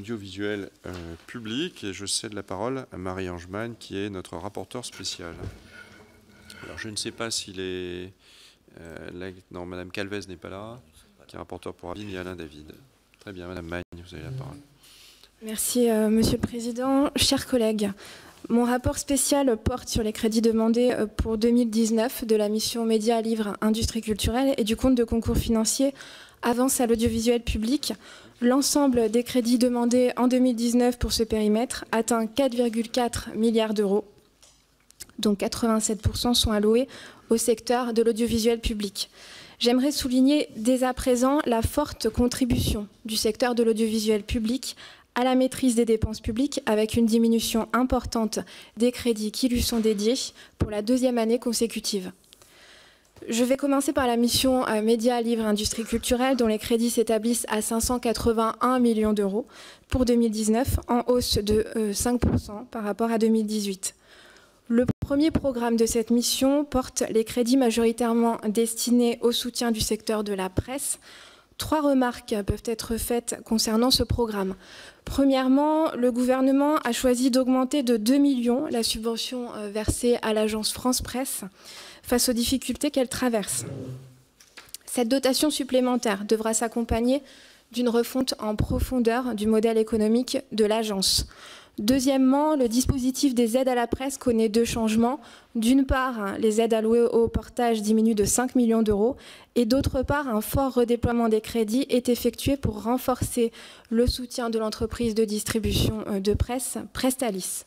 audiovisuel public. Et je cède la parole à Marie Angeman, qui est notre rapporteure spéciale. Alors, je ne sais pas s'il est... non, Madame Calvez n'est pas là, qui est rapporteur pour avis, ni Alain David. Très bien, Madame Magne, vous avez la parole. Merci, Monsieur le Président. Chers collègues, mon rapport spécial porte sur les crédits demandés pour 2019 de la mission Médias, Livres, Industrie culturelle et du compte de concours financiers Avance à l'audiovisuel public. L'ensemble des crédits demandés en 2019 pour ce périmètre atteint 4,4 milliards d'euros, dont 87% sont alloués au secteur de l'audiovisuel public. J'aimerais souligner dès à présent la forte contribution du secteur de l'audiovisuel public à la maîtrise des dépenses publiques, avec une diminution importante des crédits qui lui sont dédiés pour la deuxième année consécutive. Je vais commencer par la mission Médias, Livres, Industrie culturelle, dont les crédits s'établissent à 581 millions d'euros pour 2019, en hausse de 5% par rapport à 2018. Le premier programme de cette mission porte les crédits majoritairement destinés au soutien du secteur de la presse. 3 remarques peuvent être faites concernant ce programme. Premièrement, le gouvernement a choisi d'augmenter de 2 millions la subvention versée à l'agence France Presse face aux difficultés qu'elle traverse. Cette dotation supplémentaire devra s'accompagner d'une refonte en profondeur du modèle économique de l'agence. Deuxièmement, le dispositif des aides à la presse connaît 2 changements. D'une part, les aides allouées au portage diminuent de 5 millions d'euros et d'autre part, un fort redéploiement des crédits est effectué pour renforcer le soutien de l'entreprise de distribution de presse Prestalis.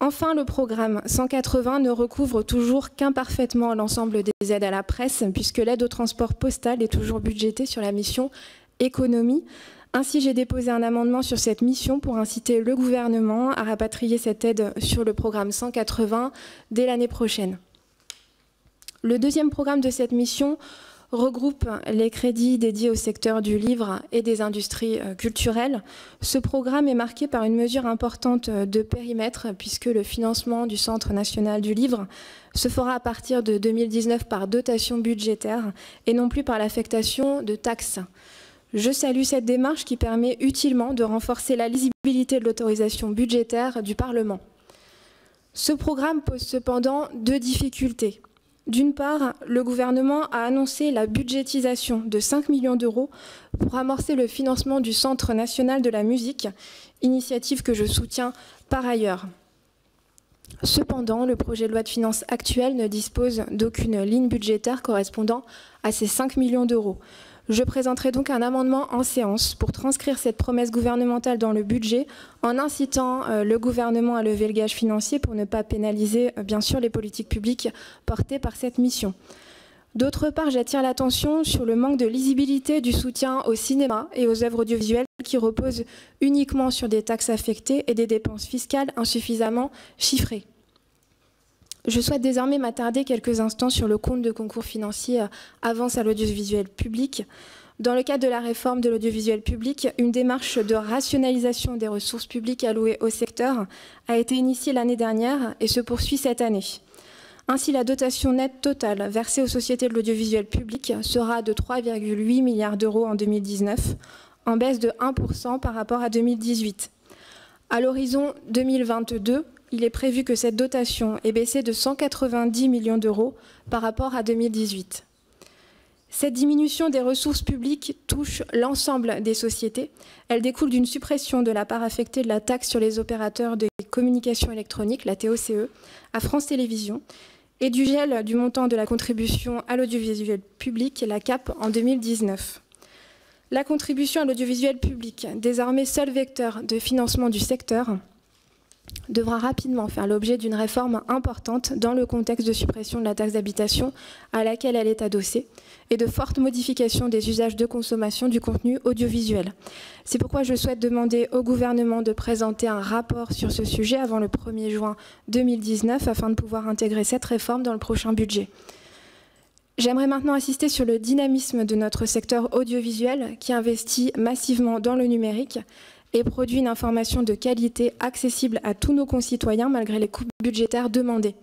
Enfin, le programme 180 ne recouvre toujours qu'imparfaitement l'ensemble des aides à la presse, puisque l'aide au transport postal est toujours budgétée sur la mission économie. Ainsi, j'ai déposé un amendement sur cette mission pour inciter le gouvernement à rapatrier cette aide sur le programme 180 dès l'année prochaine. Le deuxième programme de cette mission regroupe les crédits dédiés au secteur du livre et des industries culturelles. Ce programme est marqué par une mesure importante de périmètre, puisque le financement du Centre national du livre se fera à partir de 2019 par dotation budgétaire et non plus par l'affectation de taxes. Je salue cette démarche qui permet utilement de renforcer la lisibilité de l'autorisation budgétaire du Parlement. Ce programme pose cependant 2 difficultés. D'une part, le gouvernement a annoncé la budgétisation de 5 millions d'euros pour amorcer le financement du Centre national de la musique, initiative que je soutiens par ailleurs. Cependant, le projet de loi de finances actuel ne dispose d'aucune ligne budgétaire correspondant à ces 5 millions d'euros. Je présenterai donc un amendement en séance pour transcrire cette promesse gouvernementale dans le budget en incitant le gouvernement à lever le gage financier pour ne pas pénaliser, bien sûr, les politiques publiques portées par cette mission. D'autre part, j'attire l'attention sur le manque de lisibilité du soutien au cinéma et aux œuvres audiovisuelles qui reposent uniquement sur des taxes affectées et des dépenses fiscales insuffisamment chiffrées. Je souhaite désormais m'attarder quelques instants sur le compte de concours financiers Avance à l'audiovisuel public. Dans le cadre de la réforme de l'audiovisuel public, une démarche de rationalisation des ressources publiques allouées au secteur a été initiée l'année dernière et se poursuit cette année. Ainsi, la dotation nette totale versée aux sociétés de l'audiovisuel public sera de 3,8 milliards d'euros en 2019, en baisse de 1% par rapport à 2018. À l'horizon 2022, il est prévu que cette dotation ait baissé de 190 millions d'euros par rapport à 2018. Cette diminution des ressources publiques touche l'ensemble des sociétés. Elle découle d'une suppression de la part affectée de la taxe sur les opérateurs de communication électronique, la TOCE, à France Télévisions, et du gel du montant de la contribution à l'audiovisuel public, la CAP, en 2019. La contribution à l'audiovisuel public, désormais seul vecteur de financement du secteur, devra rapidement faire l'objet d'une réforme importante dans le contexte de suppression de la taxe d'habitation à laquelle elle est adossée et de fortes modifications des usages de consommation du contenu audiovisuel. C'est pourquoi je souhaite demander au gouvernement de présenter un rapport sur ce sujet avant le 1er juin 2019 afin de pouvoir intégrer cette réforme dans le prochain budget. J'aimerais maintenant insister sur le dynamisme de notre secteur audiovisuel qui investit massivement dans le numérique et produit une information de qualité accessible à tous nos concitoyens malgré les coupes budgétaires demandées.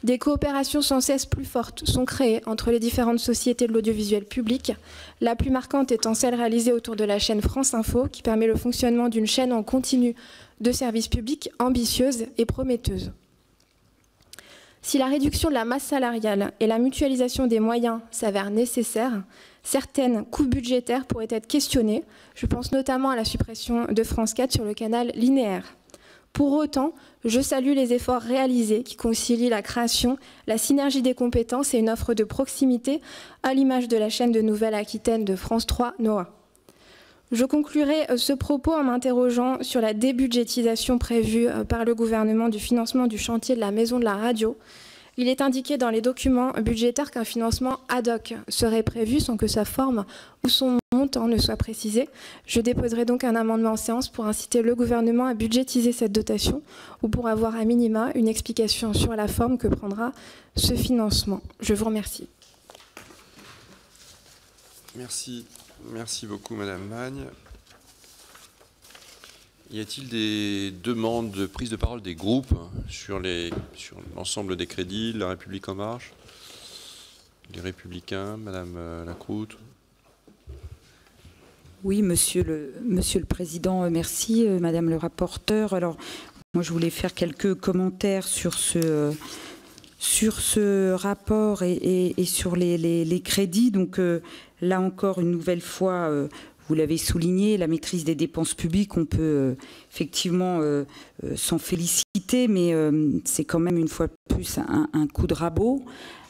Des coopérations sans cesse plus fortes sont créées entre les différentes sociétés de l'audiovisuel public, la plus marquante étant celle réalisée autour de la chaîne France Info, qui permet le fonctionnement d'une chaîne en continu de service public ambitieuse et prometteuse. Si la réduction de la masse salariale et la mutualisation des moyens s'avèrent nécessaires, certaines coûts budgétaires pourraient être questionnées. Je pense notamment à la suppression de France 4 sur le canal linéaire. Pour autant, je salue les efforts réalisés qui concilient la création, la synergie des compétences et une offre de proximité à l'image de la chaîne de Nouvelle-Aquitaine de France 3, NOA. Je conclurai ce propos en m'interrogeant sur la débudgétisation prévue par le gouvernement du financement du chantier de la Maison de la Radio. Il est indiqué dans les documents budgétaires qu'un financement ad hoc serait prévu sans que sa forme ou son montant ne soit précisé. Je déposerai donc un amendement en séance pour inciter le gouvernement à budgétiser cette dotation ou pour avoir à minima une explication sur la forme que prendra ce financement. Je vous remercie. Merci. Merci beaucoup, Madame Magne. Y a-t-il des demandes de prise de parole des groupes sur l'ensemble des crédits, La République En Marche, les Républicains, Madame Lacroute? Oui, Monsieur le Président, merci, Madame le rapporteur. Alors, moi, je voulais faire quelques commentaires sur ce rapport et sur les crédits. Donc, là encore, une nouvelle fois, vous l'avez souligné, la maîtrise des dépenses publiques, on peut effectivement s'en féliciter, mais c'est quand même une fois de plus un coup de rabot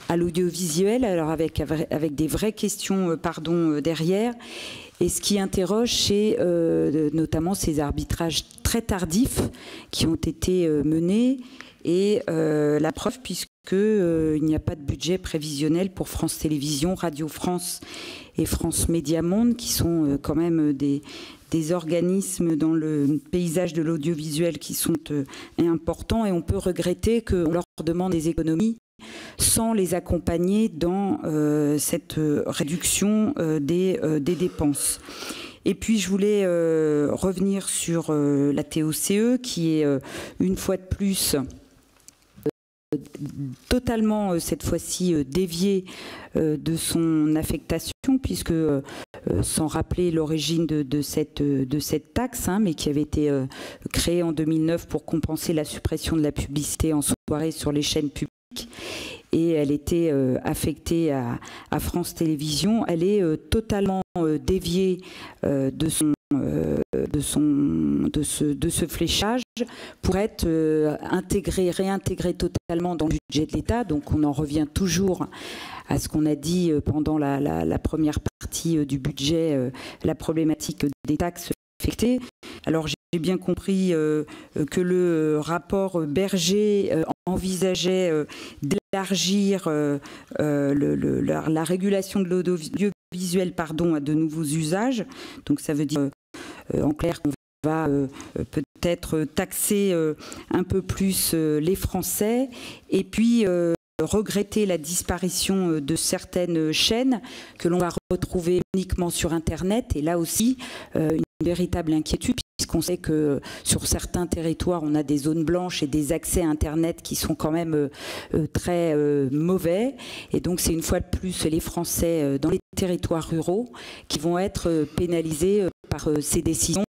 à l'audiovisuel, alors avec des vraies questions derrière. Et ce qui interroge, c'est notamment ces arbitrages très tardifs qui ont été menés et la preuve, puisqu'il n'y a pas de budget prévisionnel pour France Télévisions, Radio France et France Média Monde, qui sont quand même des organismes dans le paysage de l'audiovisuel qui sont importants, et on peut regretter qu'on leur demande des économies sans les accompagner dans cette réduction des dépenses. Et puis je voulais revenir sur la TOCE qui est une fois de plus totalement cette fois-ci déviée de son affectation, puisque sans rappeler l'origine de cette taxe, mais qui avait été créée en 2009 pour compenser la suppression de la publicité en soirée sur les chaînes publiques, et elle était affectée à France Télévisions. Elle est totalement déviée de ce fléchage pour être réintégrée totalement dans le budget de l'État. Donc on en revient toujours à ce qu'on a dit pendant la première partie du budget, la problématique des taxes affectées. Alors j'ai bien compris que le rapport Berger envisageait d'élargir la régulation de l'audiovisuel à de nouveaux usages. Donc ça veut dire en clair qu'on va peut-être taxer un peu plus les Français, et puis regretter la disparition de certaines chaînes que l'on va retrouver uniquement sur Internet. Et là aussi, une véritable inquiétude, puisqu'on sait que sur certains territoires, on a des zones blanches et des accès à Internet qui sont quand même très mauvais. Et donc, c'est une fois de plus les Français dans les territoires ruraux qui vont être pénalisés par ces décisions.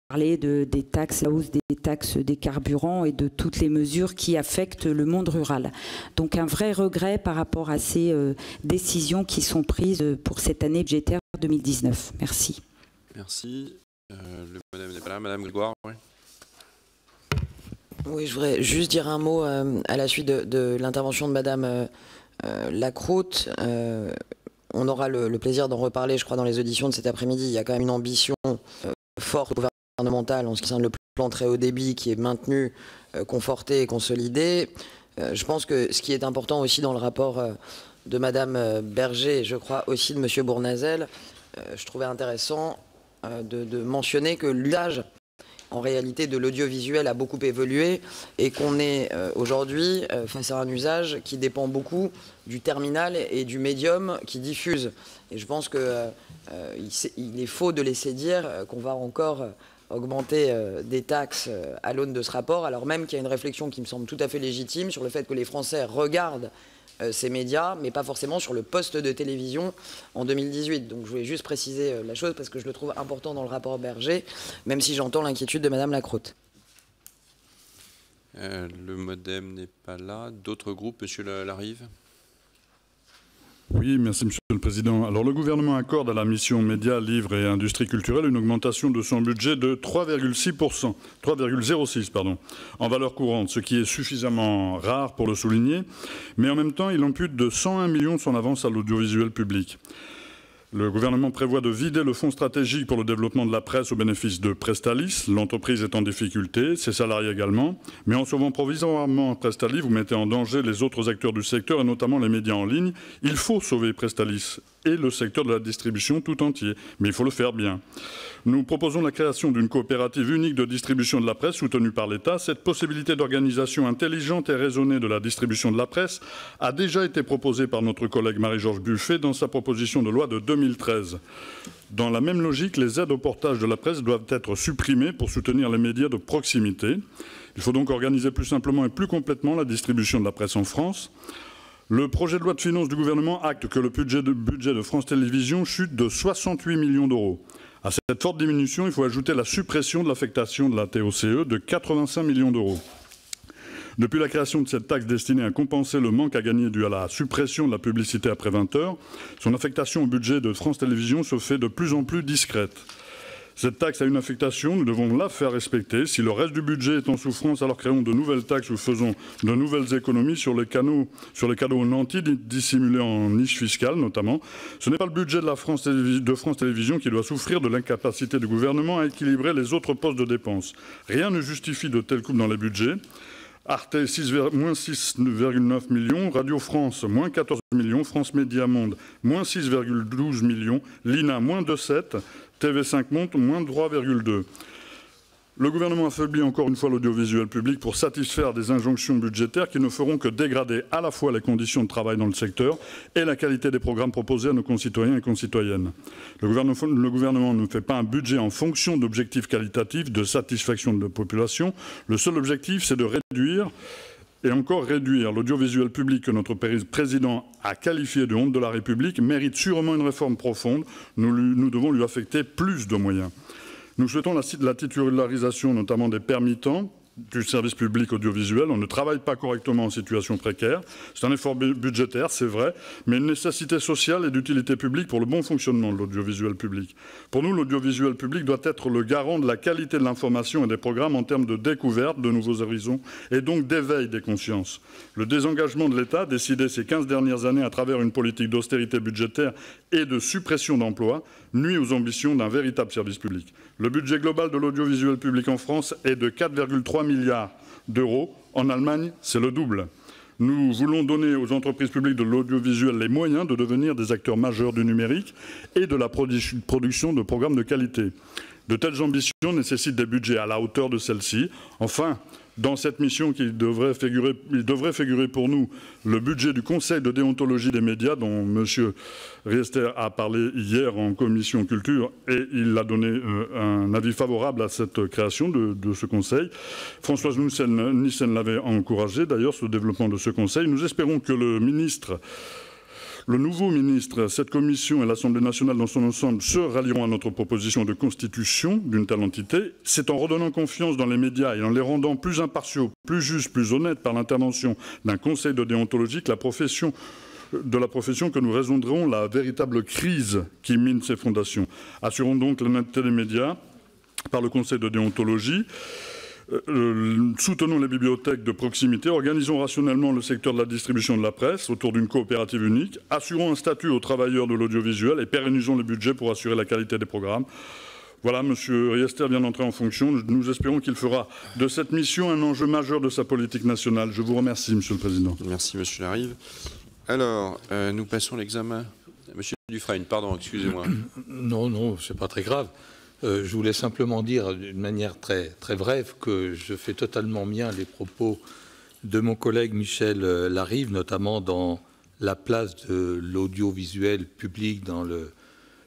Parler des taxes, la hausse des taxes des carburants et de toutes les mesures qui affectent le monde rural. Donc un vrai regret par rapport à ces décisions qui sont prises pour cette année budgétaire 2019. Merci. Merci. Madame n'est pas là, Madame Grégoire. Oui. Oui, je voudrais juste dire un mot à la suite de l'intervention de Madame Lacroute. On aura le plaisir d'en reparler, je crois, dans les auditions de cet après-midi. Il y a quand même une ambition forte gouvernementale en ce qui concerne le plan très haut débit qui est maintenu, conforté et consolidé. Je pense que ce qui est important aussi dans le rapport de Madame Berger, et je crois aussi de Monsieur Bournazel, je trouvais intéressant de mentionner que l'usage en réalité de l'audiovisuel a beaucoup évolué et qu'on est aujourd'hui face à un usage qui dépend beaucoup du terminal et du médium qui diffuse. Et je pense qu'il est faux de laisser dire qu'on va encore augmenter des taxes à l'aune de ce rapport, alors même qu'il y a une réflexion qui me semble tout à fait légitime sur le fait que les Français regardent ces médias, mais pas forcément sur le poste de télévision en 2018. Donc je voulais juste préciser la chose parce que je le trouve important dans le rapport Berger, même si j'entends l'inquiétude de Madame Lacroute. Le MoDem n'est pas là. D'autres groupes, Monsieur Larive? Oui, merci Monsieur le Président. Alors le gouvernement accorde à la mission Médias, Livres et Industrie culturelle une augmentation de son budget de 3,06 en valeur courante, ce qui est suffisamment rare pour le souligner, mais en même temps il ampute de 101 millions de son avance à l'audiovisuel public. Le gouvernement prévoit de vider le fonds stratégique pour le développement de la presse au bénéfice de Prestalis. L'entreprise est en difficulté, ses salariés également. Mais en sauvant provisoirement Prestalis, vous mettez en danger les autres acteurs du secteur et notamment les médias en ligne. Il faut sauver Prestalis et le secteur de la distribution tout entier. Mais il faut le faire bien. Nous proposons la création d'une coopérative unique de distribution de la presse soutenue par l'État. Cette possibilité d'organisation intelligente et raisonnée de la distribution de la presse a déjà été proposée par notre collègue Marie-Georges Buffet dans sa proposition de loi de 2013. Dans la même logique, les aides au portage de la presse doivent être supprimées pour soutenir les médias de proximité. Il faut donc organiser plus simplement et plus complètement la distribution de la presse en France. Le projet de loi de finances du gouvernement acte que le budget de France Télévisions chute de 68 millions d'euros. À cette forte diminution, il faut ajouter la suppression de l'affectation de la TOCE de 85 millions d'euros. Depuis la création de cette taxe destinée à compenser le manque à gagner dû à la suppression de la publicité après 20 heures, son affectation au budget de France Télévisions se fait de plus en plus discrète. Cette taxe a une affectation, nous devons la faire respecter. Si le reste du budget est en souffrance, alors créons de nouvelles taxes ou faisons de nouvelles économies sur les cadeaux nantis dissimulés en niche fiscale notamment. Ce n'est pas le budget de France Télévisions qui doit souffrir de l'incapacité du gouvernement à équilibrer les autres postes de dépenses. Rien ne justifie de telles coupes dans les budgets. Arte, moins 6,9 millions, Radio France, moins 14 millions, France Média Monde, moins 6,12 millions, l'INA, moins 2,7, TV5 monte, moins 3,2. Le gouvernement affaiblit encore une fois l'audiovisuel public pour satisfaire des injonctions budgétaires qui ne feront que dégrader à la fois les conditions de travail dans le secteur et la qualité des programmes proposés à nos concitoyens et concitoyennes. Le gouvernement ne fait pas un budget en fonction d'objectifs qualitatifs de satisfaction de la population. Le seul objectif, c'est de réduire et encore réduire. L'audiovisuel public que notre président a qualifié de honte de la République mérite sûrement une réforme profonde. Nous devons lui affecter plus de moyens. Nous souhaitons la titularisation notamment des permittents du service public audiovisuel. On ne travaille pas correctement en situation précaire. C'est un effort budgétaire, c'est vrai, mais une nécessité sociale et d'utilité publique pour le bon fonctionnement de l'audiovisuel public. Pour nous, l'audiovisuel public doit être le garant de la qualité de l'information et des programmes en termes de découverte de nouveaux horizons et donc d'éveil des consciences. Le désengagement de l'État, décidé ces 15 dernières années à travers une politique d'austérité budgétaire et de suppression d'emplois, nuit aux ambitions d'un véritable service public. Le budget global de l'audiovisuel public en France est de 4,3 milliards d'euros. En Allemagne, c'est le double. Nous voulons donner aux entreprises publiques de l'audiovisuel les moyens de devenir des acteurs majeurs du numérique et de la production de programmes de qualité. De telles ambitions nécessitent des budgets à la hauteur de celles-ci. Enfin, dans cette mission, il devrait figurer pour nous le budget du Conseil de déontologie des médias dont M. Riester a parlé hier en commission culture et il a donné un avis favorable à cette création de ce Conseil. Françoise Nyssen l'avait encouragé d'ailleurs, ce développement de ce Conseil. Nous espérons que le nouveau ministre, cette commission et l'Assemblée nationale dans son ensemble se rallieront à notre proposition de constitution d'une telle entité. C'est en redonnant confiance dans les médias et en les rendant plus impartiaux, plus justes, plus honnêtes par l'intervention d'un conseil de déontologie que de la profession que nous résoudrons la véritable crise qui mine ses fondations. Assurons donc l'honnêteté des médias par le conseil de déontologie. Soutenons les bibliothèques de proximité, organisons rationnellement le secteur de la distribution de la presse autour d'une coopérative unique, assurons un statut aux travailleurs de l'audiovisuel et pérennisons les budgets pour assurer la qualité des programmes. Voilà, M. Riester vient d'entrer en fonction. Nous espérons qu'il fera de cette mission un enjeu majeur de sa politique nationale. Je vous remercie, M. le Président. Merci, M. Larive. Alors, nous passons l'examen. M. Dufresne, pardon, excusez-moi. Non, c'est pas très grave. Je voulais simplement dire d'une manière très, très brève que je fais totalement mien les propos de mon collègue Michel Larive, notamment dans la place de l'audiovisuel public dans le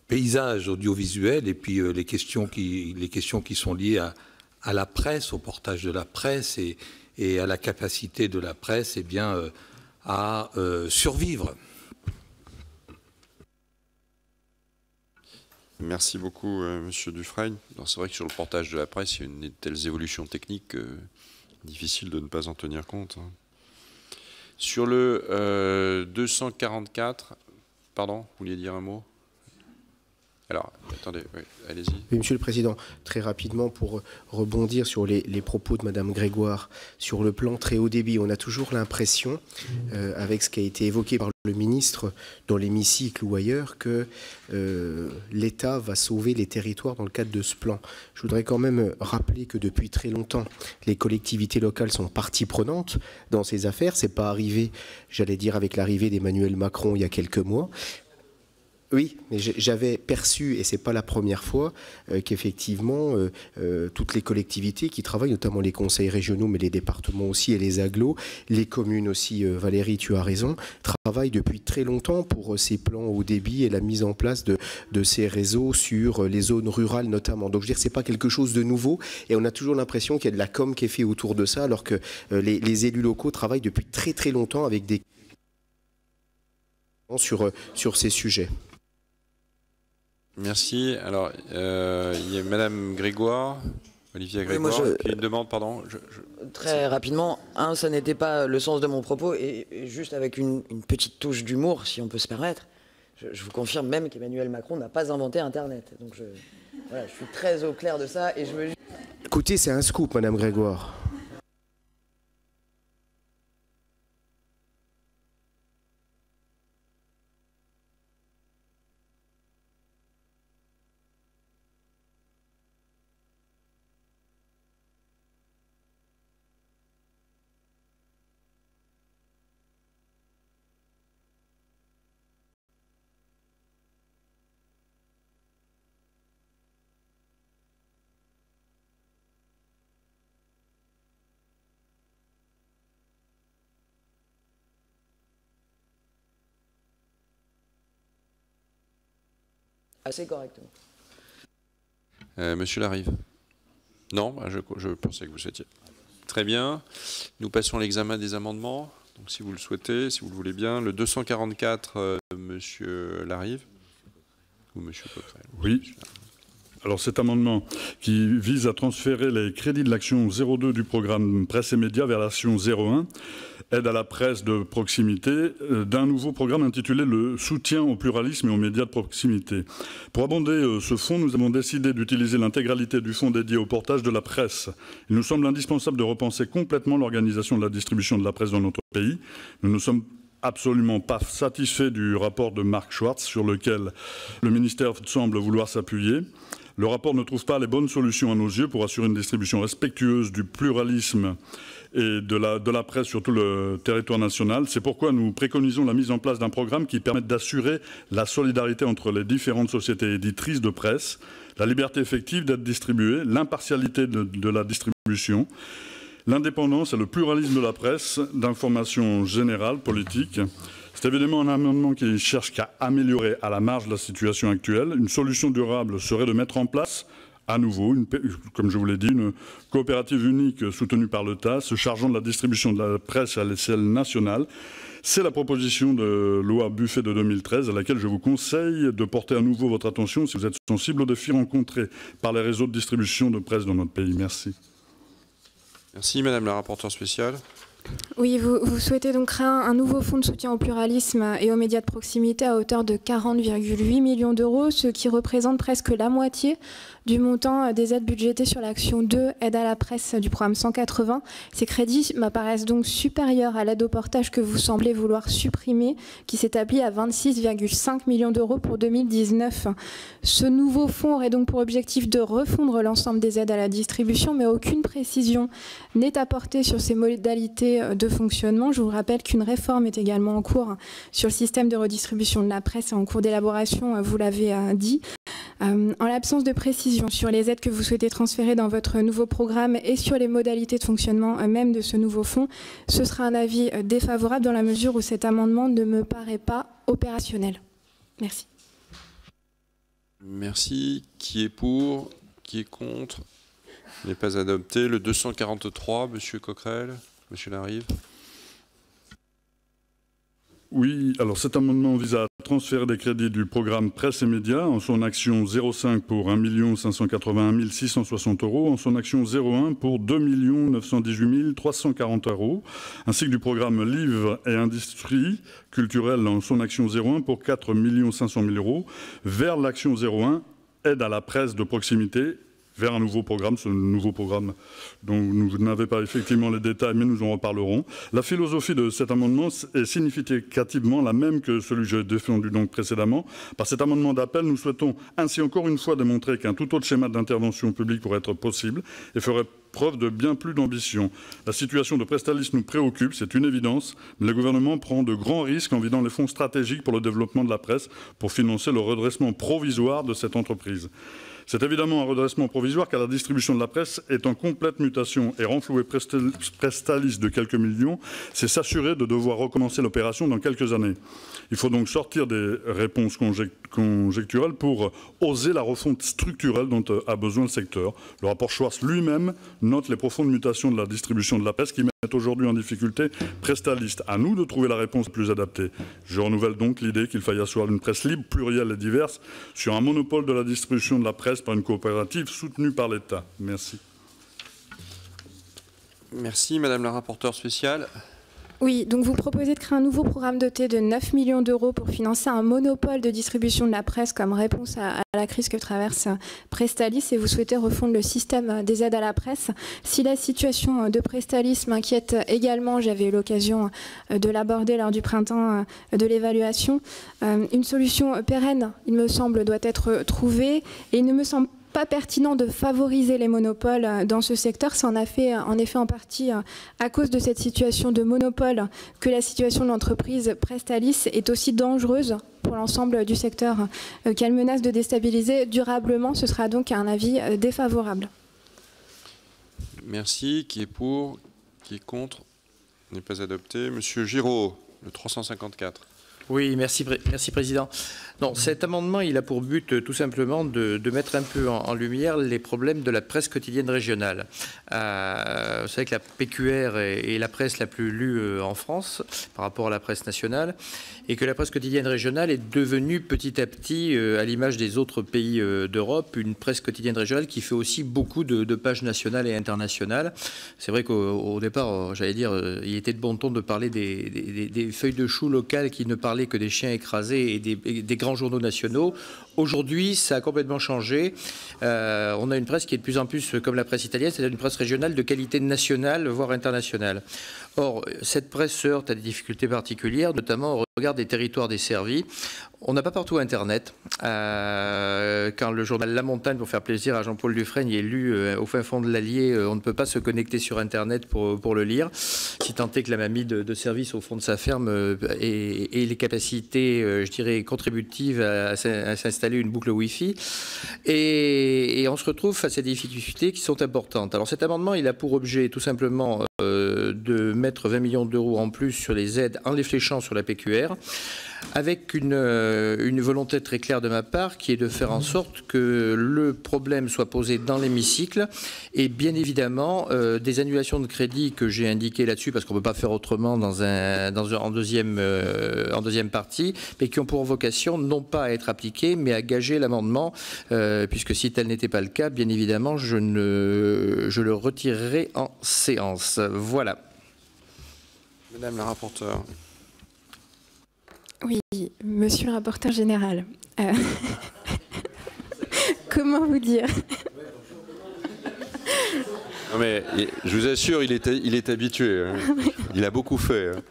paysage audiovisuel et puis les questions qui sont liées à la presse, au portage de la presse et à la capacité de la presse à survivre. Merci beaucoup, Monsieur Dufresne. C'est vrai que sur le portage de la presse, il y a de telles évolutions techniques difficile de ne pas en tenir compte. Sur le 244, pardon, vous vouliez dire un mot? Alors, attendez, oui, allez-y. Oui, Monsieur le Président, très rapidement pour rebondir sur les propos de Madame Grégoire sur le plan très haut débit, on a toujours l'impression, avec ce qui a été évoqué par le ministre dans l'hémicycle ou ailleurs, que l'État va sauver les territoires dans le cadre de ce plan. Je voudrais quand même rappeler que depuis très longtemps, les collectivités locales sont partie prenante dans ces affaires. C'est pas arrivé, j'allais dire, avec l'arrivée d'Emmanuel Macron il y a quelques mois. Oui, mais j'avais perçu, et ce n'est pas la première fois, qu'effectivement, toutes les collectivités qui travaillent, notamment les conseils régionaux, mais les départements aussi et les agglos, les communes aussi, Valérie, tu as raison, travaillent depuis très longtemps pour ces plans haut débit et la mise en place de ces réseaux sur les zones rurales notamment. Donc je veux dire, ce n'est pas quelque chose de nouveau, et on a toujours l'impression qu'il y a de la com qui est fait autour de ça, alors que les élus locaux travaillent depuis très très longtemps avec des sur ces sujets. Merci. Alors, il y a Madame Grégoire, Olivia Grégoire, qui a une demande, pardon. Très rapidement, ça n'était pas le sens de mon propos, et juste avec une petite touche d'humour, si on peut se permettre, je vous confirme même qu'Emmanuel Macron n'a pas inventé Internet. Donc voilà, je suis très au clair de ça, et je me... Écoutez, c'est un scoop, Madame Grégoire. Assez correctement. Monsieur Larive. Non, je pensais que vous souhaitiez. Très bien. Nous passons à l'examen des amendements. Donc, si vous le souhaitez, si vous le voulez bien, le 244, Monsieur Larive ou Monsieur Coquerel. Oui. Alors cet amendement qui vise à transférer les crédits de l'action 02 du programme Presse et Médias vers l'action 01, aide à la presse de proximité, d'un nouveau programme intitulé le soutien au pluralisme et aux médias de proximité. Pour abonder ce fonds, nous avons décidé d'utiliser l'intégralité du fonds dédié au portage de la presse. Il nous semble indispensable de repenser complètement l'organisation de la distribution de la presse dans notre pays. Nous ne sommes absolument pas satisfaits du rapport de Marc Schwartz sur lequel le ministère semble vouloir s'appuyer. Le rapport ne trouve pas les bonnes solutions à nos yeux pour assurer une distribution respectueuse du pluralisme et de la presse sur tout le territoire national. C'est pourquoi nous préconisons la mise en place d'un programme qui permette d'assurer la solidarité entre les différentes sociétés éditrices de presse, la liberté effective d'être distribuée, l'impartialité de la distribution, l'indépendance et le pluralisme de la presse, d'information générale, politique. C'est évidemment un amendement qui cherche qu'à améliorer à la marge la situation actuelle. Une solution durable serait de mettre en place à nouveau, comme je vous l'ai dit, une coopérative unique soutenue par l'État, se chargeant de la distribution de la presse à l'échelle nationale. C'est la proposition de loi Buffet de 2013 à laquelle je vous conseille de porter à nouveau votre attention si vous êtes sensible aux défis rencontrés par les réseaux de distribution de presse dans notre pays. Merci. Merci, Madame la rapporteure spéciale. Oui, vous souhaitez donc créer un nouveau fonds de soutien au pluralisme et aux médias de proximité à hauteur de 40,8 millions d'euros, ce qui représente presque la moitié du montant des aides budgétées sur l'action 2, aide à la presse du programme 180. Ces crédits m'apparaissent donc supérieurs à l'aide au portage que vous semblez vouloir supprimer, qui s'établit à 26,5 millions d'euros pour 2019. Ce nouveau fonds aurait donc pour objectif de refondre l'ensemble des aides à la distribution, mais aucune précision n'est apportée sur ces modalités de fonctionnement. Je vous rappelle qu'une réforme est également en cours sur le système de redistribution de la presse, en cours d'élaboration, vous l'avez dit. En l'absence de précision sur les aides que vous souhaitez transférer dans votre nouveau programme et sur les modalités de fonctionnement même de ce nouveau fonds, ce sera un avis défavorable dans la mesure où cet amendement ne me paraît pas opérationnel. Merci. Merci. Qui est pour? Qui est contre? Il n'est pas adopté. Le 243, Monsieur Coquerel, Monsieur Larive. Oui, alors cet amendement vise à transférer des crédits du programme Presse et Médias en son action 05 pour 1 581 660 €, en son action 01 pour 2 918 340 €, ainsi que du programme Livres et Industrie culturelle en son action 01 pour 4 500 000 €, vers l'action 01 Aide à la presse de proximité, vers un nouveau programme, ce nouveau programme dont vous n'avez pas effectivement les détails, mais nous en reparlerons. La philosophie de cet amendement est significativement la même que celui que j'ai défendu donc précédemment. Par cet amendement d'appel, nous souhaitons ainsi encore une fois démontrer qu'un tout autre schéma d'intervention publique pourrait être possible et ferait preuve de bien plus d'ambition. La situation de Prestalis nous préoccupe, c'est une évidence, mais le gouvernement prend de grands risques en vidant les fonds stratégiques pour le développement de la presse pour financer le redressement provisoire de cette entreprise. C'est évidemment un redressement provisoire car la distribution de la presse est en complète mutation et renflouer Prestalis de quelques millions, c'est s'assurer de devoir recommencer l'opération dans quelques années. Il faut donc sortir des réponses conjecturelles pour oser la refonte structurelle dont a besoin le secteur. Le rapport Schwartz lui-même note les profondes mutations de la distribution de la presse qui mettent aujourd'hui en difficulté Prestalis. À nous de trouver la réponse la plus adaptée. Je renouvelle donc l'idée qu'il faille asseoir une presse libre, plurielle et diverse sur un monopole de la distribution de la presse par une coopérative soutenue par l'État. Merci. Merci. Madame la rapporteure spéciale. Oui, donc vous proposez de créer un nouveau programme doté de 9 millions d'euros pour financer un monopole de distribution de la presse comme réponse à la crise que traverse Prestalis et vous souhaitez refondre le système des aides à la presse. Si la situation de Prestalis m'inquiète également, j'avais eu l'occasion de l'aborder lors du printemps de l'évaluation, une solution pérenne, il me semble, doit être trouvée et il ne me semble pas pertinent de favoriser les monopoles dans ce secteur. C'est en effet en partie à cause de cette situation de monopole que la situation de l'entreprise Prestalis est aussi dangereuse pour l'ensemble du secteur qu'elle menace de déstabiliser durablement. Ce sera donc un avis défavorable. Merci. Qui est pour? Qui est contre? N'est pas adopté. Monsieur Giraud, le 354. Oui, merci Président. Non, cet amendement, il a pour but tout simplement de mettre un peu en lumière les problèmes de la presse quotidienne régionale. Vous savez que la PQR est la presse la plus lue en France par rapport à la presse nationale et que la presse quotidienne régionale est devenue petit à petit, à l'image des autres pays d'Europe, une presse quotidienne régionale qui fait aussi beaucoup de pages nationales et internationales. C'est vrai qu'au départ, j'allais dire, il était de bon ton de parler des feuilles de chou locales qui ne parlaient que des chiens écrasés et des grands journaux nationaux. Aujourd'hui, ça a complètement changé. On a une presse qui est de plus en plus comme la presse italienne, c'est-à-dire une presse régionale de qualité nationale, voire internationale. Or, cette presse se heurte à des difficultés particulières, notamment au regard des territoires desservis. On n'a pas partout Internet. Quand le journal La Montagne, pour faire plaisir à Jean-Paul Dufresne, il est lu au fin fond de l'Allier, on ne peut pas se connecter sur Internet pour le lire, si tant est que la mamie de service au fond de sa ferme ait les capacités, je dirais, contributives à s'installer une boucle Wi-Fi. Et on se retrouve face à des difficultés qui sont importantes. Alors cet amendement, il a pour objet tout simplement de mettre 20 millions d'euros en plus sur les aides en les fléchant sur la PQR, avec une volonté très claire de ma part qui est de faire en sorte que le problème soit posé dans l'hémicycle et bien évidemment des annulations de crédit que j'ai indiquées là-dessus parce qu'on ne peut pas faire autrement en deuxième partie, mais qui ont pour vocation non pas à être appliquées mais à gager l'amendement puisque si tel n'était pas le cas, bien évidemment je le retirerai en séance. Voilà. Madame la rapporteure. Oui, monsieur le rapporteur général. Comment vous dire? Non mais je vous assure, il est habitué. Hein. Il a beaucoup fait. Hein.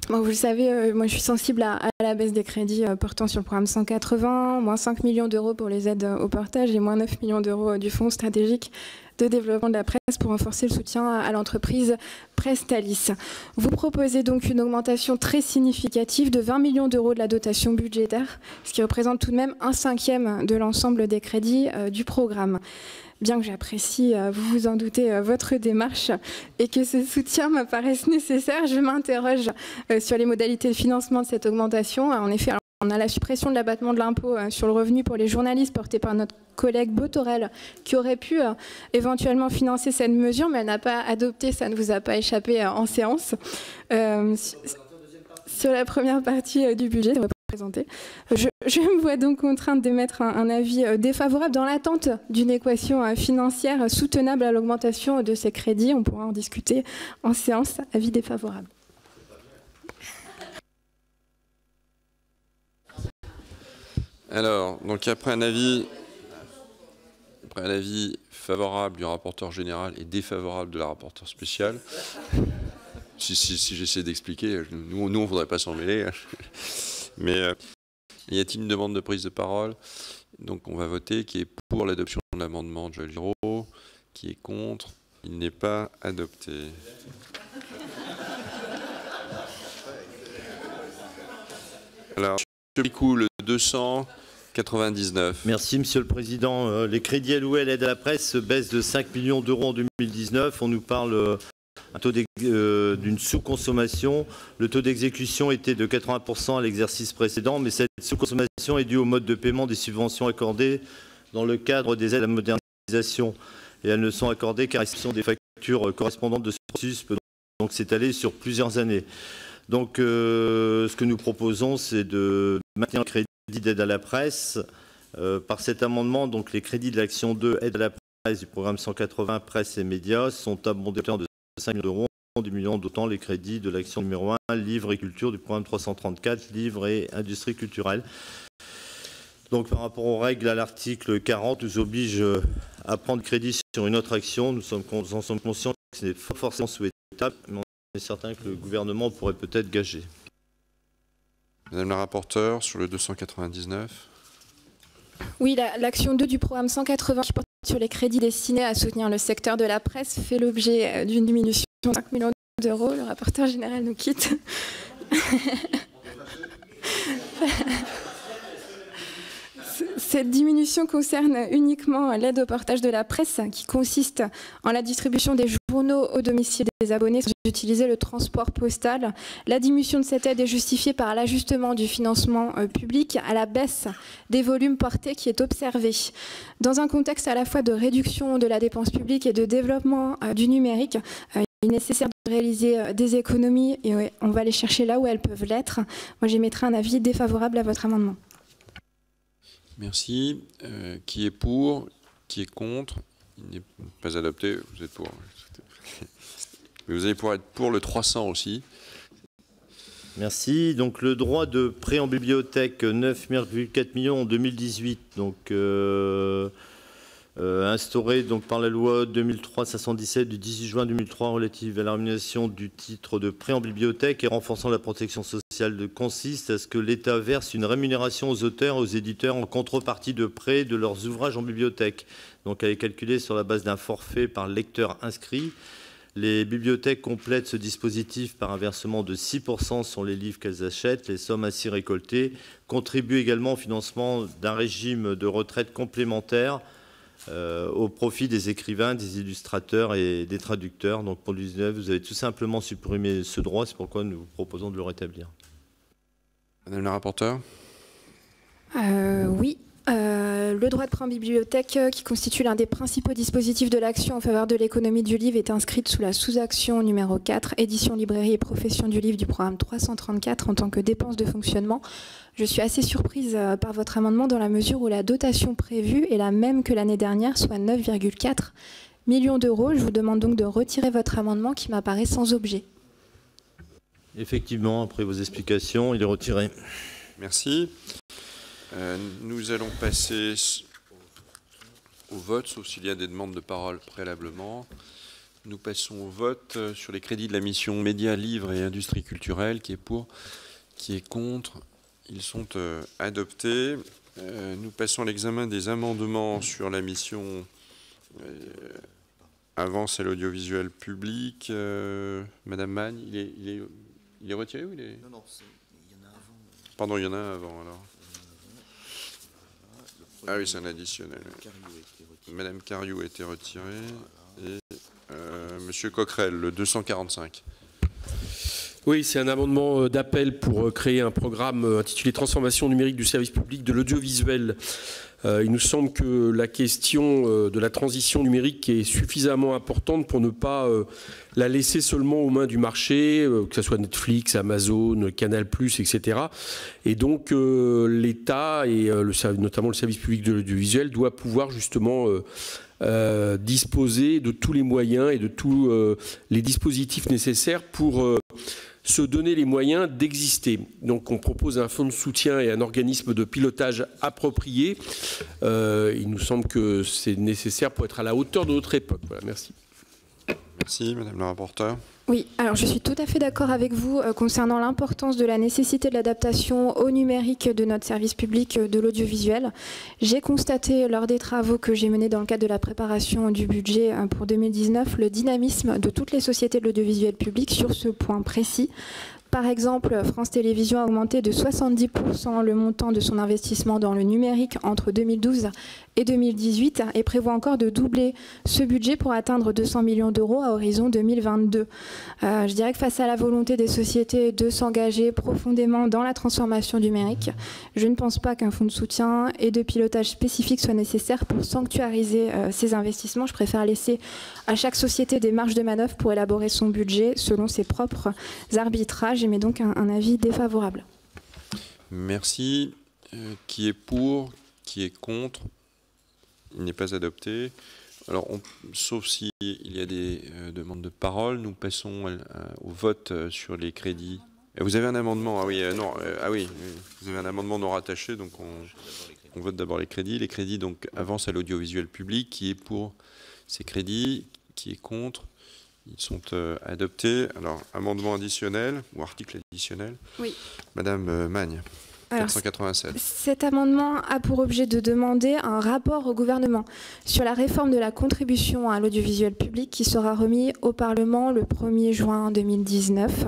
Bon, vous le savez, moi je suis sensible à la baisse des crédits portant sur le programme 180, moins 5 millions d'euros pour les aides au portage et moins 9 millions d'euros du Fonds stratégique de développement de la presse pour renforcer le soutien à l'entreprise Prestalis. Vous proposez donc une augmentation très significative de 20 millions d'euros de la dotation budgétaire, ce qui représente tout de même 1/5 de l'ensemble des crédits du programme. Bien que j'apprécie, vous vous en doutez, votre démarche et que ce soutien m'apparaisse nécessaire, je m'interroge sur les modalités de financement de cette augmentation. En effet, on a la suppression de l'abattement de l'impôt sur le revenu pour les journalistes porté par notre collègue Botorel qui aurait pu éventuellement financer cette mesure, mais elle n'a pas adopté, ça ne vous a pas échappé en séance. Sur la première partie du budget, présenté. Je me vois donc contrainte d'émettre un avis défavorable dans l'attente d'une équation financière soutenable à l'augmentation de ces crédits. On pourra en discuter en séance. Avis défavorable. Alors, donc après un avis favorable du rapporteur général et défavorable de la rapporteure spéciale, si j'essaie d'expliquer, nous on ne voudrait pas s'en mêler. Mais y a-t-il une demande de prise de parole? Donc on va voter qui est pour l'adoption de l'amendement de Joël Giraud, qui est contre. Il n'est pas adopté. Alors, du coup, le 299. Merci, Monsieur le Président. Les crédits alloués à l'aide à la presse baissent de 5 millions d'euros en 2019. On nous parle d'une sous-consommation. Le taux d'exécution était de 80% à l'exercice précédent, mais cette sous-consommation est due au mode de paiement des subventions accordées dans le cadre des aides à la modernisation. Et elles ne sont accordées qu'à réception des factures correspondantes de ce processus, peut donc s'étaler sur plusieurs années. Donc ce que nous proposons, c'est de maintenir le crédit d'aide à la presse. Par cet amendement, donc les crédits de l'action 2, aide à la presse du programme 180, presse et médias, sont abondés de 5 millions d'euros, 10 millions d'autant les crédits de l'action numéro 1, livre et culture du programme 334, livre et industrie culturelle. Donc par rapport aux règles à l'article 40, nous oblige à prendre crédit sur une autre action. Nous en sommes conscients que ce n'est pas forcément souhaitable, mais on est certain que le gouvernement pourrait peut-être gager. Madame la rapporteure, sur le 299. Oui, l'action 2 du programme 180 qui porte sur les crédits destinés à soutenir le secteur de la presse fait l'objet d'une diminution de 5 millions d'euros. Le rapporteur général nous quitte. Cette diminution concerne uniquement l'aide au portage de la presse qui consiste en la distribution des journaux au domicile des abonnés sans utiliser le transport postal. La diminution de cette aide est justifiée par l'ajustement du financement public à la baisse des volumes portés qui est observé. Dans un contexte à la fois de réduction de la dépense publique et de développement du numérique, il est nécessaire de réaliser des économies et on va les chercher là où elles peuvent l'être. Moi, j'émettrai un avis défavorable à votre amendement. Merci. Qui est pour? Qui est contre? Il n'est pas adopté. Vous êtes pour. Mais vous allez pouvoir être pour le 300 aussi. Merci. Donc le droit de prêt en bibliothèque, 9,4 millions en 2018. Donc instauré donc, par la loi 2003-517 du 18 juin 2003 relative à la rémunération du titre de prêt en bibliothèque et renforçant la protection sociale consiste à ce que l'État verse une rémunération aux auteurs et aux éditeurs en contrepartie de prêt de leurs ouvrages en bibliothèque. Donc elle est calculée sur la base d'un forfait par lecteur inscrit. Les bibliothèques complètent ce dispositif par un versement de 6% sur les livres qu'elles achètent. Les sommes ainsi récoltées contribuent également au financement d'un régime de retraite complémentaire au profit des écrivains, des illustrateurs et des traducteurs. Donc pour l'USNEF, vous avez tout simplement supprimé ce droit, c'est pourquoi nous vous proposons de le rétablir. Madame la rapporteure. Oui. Le droit de prêt en bibliothèque, qui constitue l'un des principaux dispositifs de l'action en faveur de l'économie du livre, est inscrite sous la sous-action numéro 4, édition, librairie et profession du livre du programme 334 en tant que dépense de fonctionnement. Je suis assez surprise par votre amendement dans la mesure où la dotation prévue est la même que l'année dernière, soit 9,4 millions d'euros. Je vous demande donc de retirer votre amendement qui m'apparaît sans objet. Effectivement, après vos explications, il est retiré. Merci. Nous allons passer au vote, sauf s'il y a des demandes de parole préalablement. Nous passons au vote sur les crédits de la mission Médias, Livres et Industrie culturelle, qui est pour, qui est contre, Ils sont adoptés. Nous passons à l'examen des amendements sur la mission avance à l'audiovisuel public. Madame Magne, il est retiré ou il est... Non, il y en a avant. Pardon, il y en a un avant alors. Ah oui, c'est un additionnel. Madame Cariou a été retirée. Et Monsieur Coquerel, le 245. Oui, c'est un amendement d'appel pour créer un programme intitulé Transformation numérique du service public de l'audiovisuel. Il nous semble que la question de la transition numérique est suffisamment importante pour ne pas la laisser seulement aux mains du marché, que ce soit Netflix, Amazon, Canal+, etc. Et donc l'État et notamment le service public de l'audiovisuel doit pouvoir justement disposer de tous les moyens et de tous les dispositifs nécessaires pour se donner les moyens d'exister. Donc on propose un fonds de soutien et un organisme de pilotage approprié. Il nous semble que c'est nécessaire pour être à la hauteur de notre époque. Voilà, merci. Merci, Madame la rapporteure. Oui, alors je suis tout à fait d'accord avec vous concernant l'importance de la nécessité de l'adaptation au numérique de notre service public de l'audiovisuel. J'ai constaté lors des travaux que j'ai menés dans le cadre de la préparation du budget pour 2019 le dynamisme de toutes les sociétés de l'audiovisuel public sur ce point précis. Par exemple, France Télévisions a augmenté de 70% le montant de son investissement dans le numérique entre 2012 et 2018 et prévoit encore de doubler ce budget pour atteindre 200 millions d'euros à horizon 2022. Je dirais que face à la volonté des sociétés de s'engager profondément dans la transformation numérique, je ne pense pas qu'un fonds de soutien et de pilotage spécifique soit nécessaire pour sanctuariser ces investissements. Je préfère laisser à chaque société des marges de manœuvre pour élaborer son budget selon ses propres arbitrages. J'émets donc un avis défavorable. Merci. Qui est pour? Qui est contre? Il n'est pas adopté. Alors, sauf s'il y a des demandes de parole, nous passons au vote sur les crédits. Et vous avez un amendement? Ah oui, non. Ah oui, vous avez un amendement non rattaché, donc on vote d'abord les crédits. Les crédits donc avancent à l'audiovisuel public. Qui est pour ces crédits? Qui est contre? Ils sont adoptés. Alors, amendement additionnel ou article additionnel? Oui. Madame Magne. Alors, 487. Cet amendement a pour objet de demander un rapport au gouvernement sur la réforme de la contribution à l'audiovisuel public qui sera remis au Parlement le 1er juin 2019.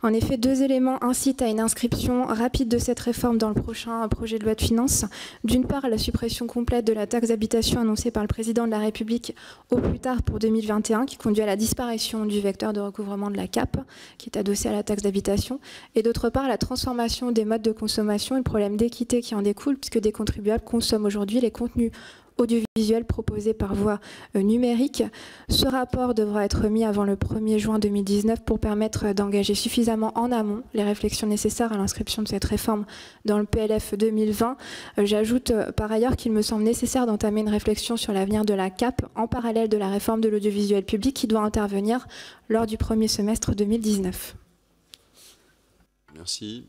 En effet, 2 éléments incitent à une inscription rapide de cette réforme dans le prochain projet de loi de finances. D'une part, la suppression complète de la taxe d'habitation annoncée par le président de la République au plus tard pour 2021, qui conduit à la disparition du vecteur de recouvrement de la CAP, qui est adossé à la taxe d'habitation. Et d'autre part, la transformation des modes de consommation et le problème d'équité qui en découle, puisque des contribuables consomment aujourd'hui les contenus audiovisuels proposés par voie numérique. Ce rapport devra être remis avant le 1er juin 2019 pour permettre d'engager suffisamment en amont les réflexions nécessaires à l'inscription de cette réforme dans le PLF 2020. J'ajoute par ailleurs qu'il me semble nécessaire d'entamer une réflexion sur l'avenir de la CAP en parallèle de la réforme de l'audiovisuel public qui doit intervenir lors du premier semestre 2019. Merci.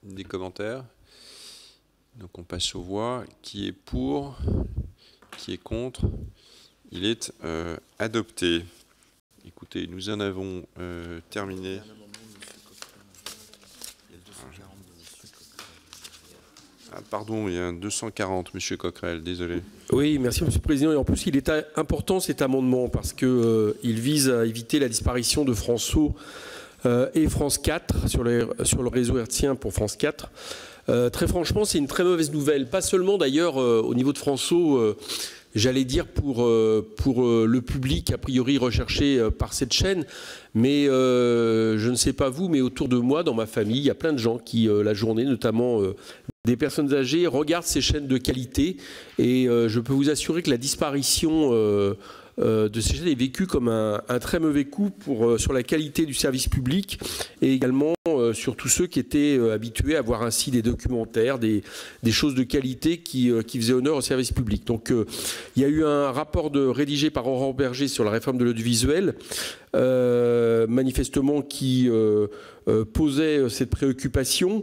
Des commentaires? Donc on passe aux voix. Qui est pour? Qui est contre? Il est adopté. Écoutez, nous en avons terminé. Ah, pardon, il y a un 240, Monsieur Coquerel, désolé. Oui, merci Monsieur le Président. Et en plus, il est important cet amendement parce qu'il vise à éviter la disparition de François et France 4 sur le réseau hertzien pour France 4. Très franchement, c'est une très mauvaise nouvelle. Pas seulement d'ailleurs au niveau de François, j'allais dire pour le public a priori recherché par cette chaîne, mais je ne sais pas vous, mais autour de moi, dans ma famille, il y a plein de gens qui, la journée, notamment des personnes âgées, regardent ces chaînes de qualité. Et je peux vous assurer que la disparition de ces chaînes est vécue comme un très mauvais coup sur la qualité du service public et également sur tous ceux qui étaient habitués à voir ainsi des documentaires, des choses de qualité qui faisaient honneur au service public. Donc il y a eu un rapport rédigé par Aurore Berger sur la réforme de l'audiovisuel, manifestement qui posait cette préoccupation.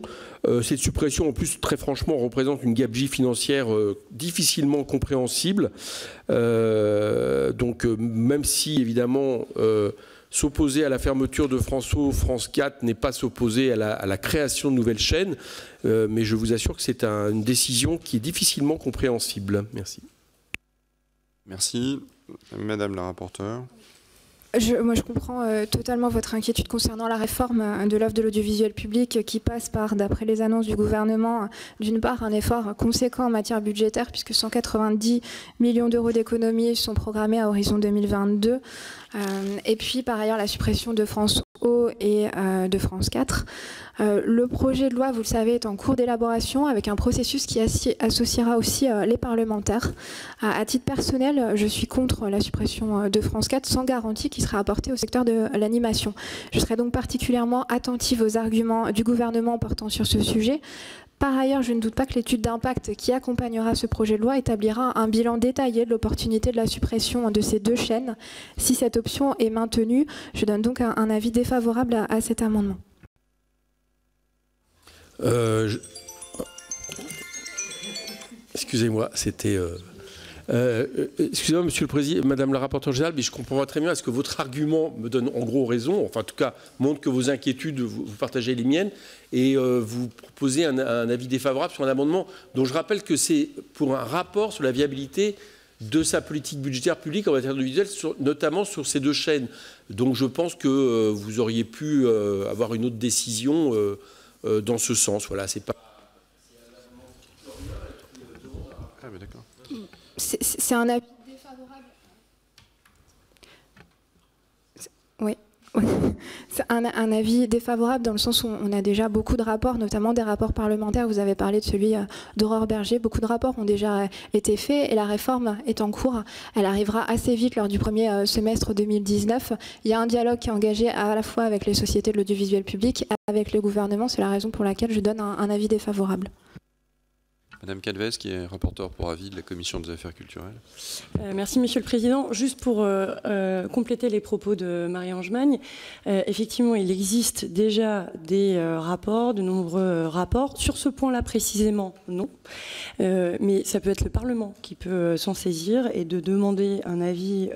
Cette suppression, en plus, très franchement, représente une gabegie financière difficilement compréhensible. Donc, même si, évidemment, s'opposer à la fermeture de France 4 n'est pas s'opposer à la création de nouvelles chaînes, mais je vous assure que c'est une décision qui est difficilement compréhensible. Merci. Merci. Madame la rapporteure. Moi, je comprends totalement votre inquiétude concernant la réforme de l'offre de l'audiovisuel public qui passe par, d'après les annonces du gouvernement, d'une part un effort conséquent en matière budgétaire puisque 190 millions d'euros d'économies sont programmés à horizon 2022 et puis par ailleurs la suppression de France O et de France 4. Le projet de loi, vous le savez, est en cours d'élaboration avec un processus qui associera aussi les parlementaires. À titre personnel, je suis contre la suppression de France 4 sans garantie qui sera apportée au secteur de l'animation. Je serai donc particulièrement attentive aux arguments du gouvernement portant sur ce sujet. Par ailleurs, je ne doute pas que l'étude d'impact qui accompagnera ce projet de loi établira un bilan détaillé de l'opportunité de la suppression de ces deux chaînes. Si cette option est maintenue, je donne donc un avis défavorable à cet amendement. Excusez-moi, c'était... excusez-moi, Monsieur le Président, Madame la rapporteure générale, mais je comprends très bien. Est-ce que votre argument me donne en gros raison, enfin en tout cas montre que vos inquiétudes, vous partagez les miennes, et vous proposez un avis défavorable sur un amendement dont je rappelle que c'est pour un rapport sur la viabilité de sa politique budgétaire publique en matière audiovisuelle, notamment sur ces deux chaînes. Donc je pense que vous auriez pu avoir une autre décision dans ce sens. Voilà, c'est pas... Ah, mais d'accord. C'est un avis défavorable. Oui. C'est un avis défavorable dans le sens où on a déjà beaucoup de rapports, notamment des rapports parlementaires. Vous avez parlé de celui d'Aurore Berger. Beaucoup de rapports ont déjà été faits et la réforme est en cours. Elle arrivera assez vite lors du premier semestre 2019. Il y a un dialogue qui est engagé à la fois avec les sociétés de l'audiovisuel public et avec le gouvernement. C'est la raison pour laquelle je donne un avis défavorable. Madame Calvez, qui est rapporteure pour avis de la Commission des affaires culturelles. Merci, Monsieur le Président. Juste pour compléter les propos de Marie-Ange Magne, effectivement, il existe déjà des rapports, de nombreux rapports. Sur ce point-là, précisément, non. Mais ça peut être le Parlement qui peut s'en saisir et de demander un avis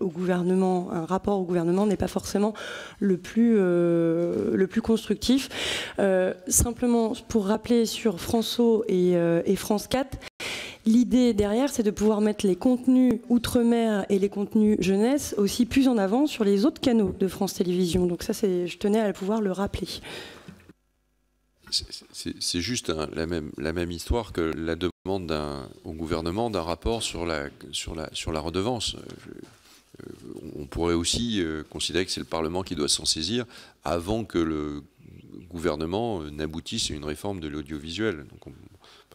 au gouvernement, un rapport au gouvernement n'est pas forcément le plus constructif. Simplement, pour rappeler sur France O et France 4, l'idée derrière, c'est de pouvoir mettre les contenus outre-mer et les contenus jeunesse aussi plus en avant sur les autres canaux de France Télévisions. Donc ça, je tenais à pouvoir le rappeler. C'est juste la même histoire que la demande au gouvernement d'un rapport sur la redevance. On pourrait aussi considérer que c'est le Parlement qui doit s'en saisir avant que le gouvernement n'aboutisse à une réforme de l'audiovisuel. Donc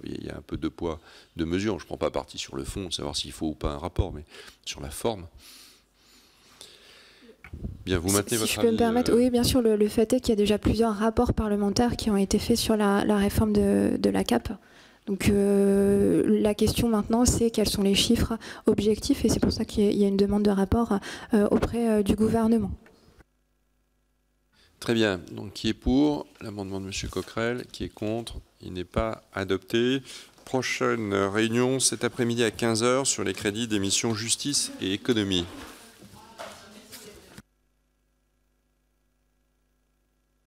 il y a un peu de poids, de mesure. Je ne prends pas parti sur le fond, de savoir s'il faut ou pas un rapport, mais sur la forme. Bien, vous maintenez votre avis. Si je peux me permettre, oui, bien sûr, le fait est qu'il y a déjà plusieurs rapports parlementaires qui ont été faits sur la réforme de la CAP. Donc la question maintenant, c'est quels sont les chiffres objectifs, et c'est pour ça qu'il y a une demande de rapport auprès du gouvernement. Très bien. Donc, qui est pour l'amendement de M. Coquerel? Qui est contre? Il n'est pas adopté. Prochaine réunion cet après-midi à 15h sur les crédits des missions justice et économie.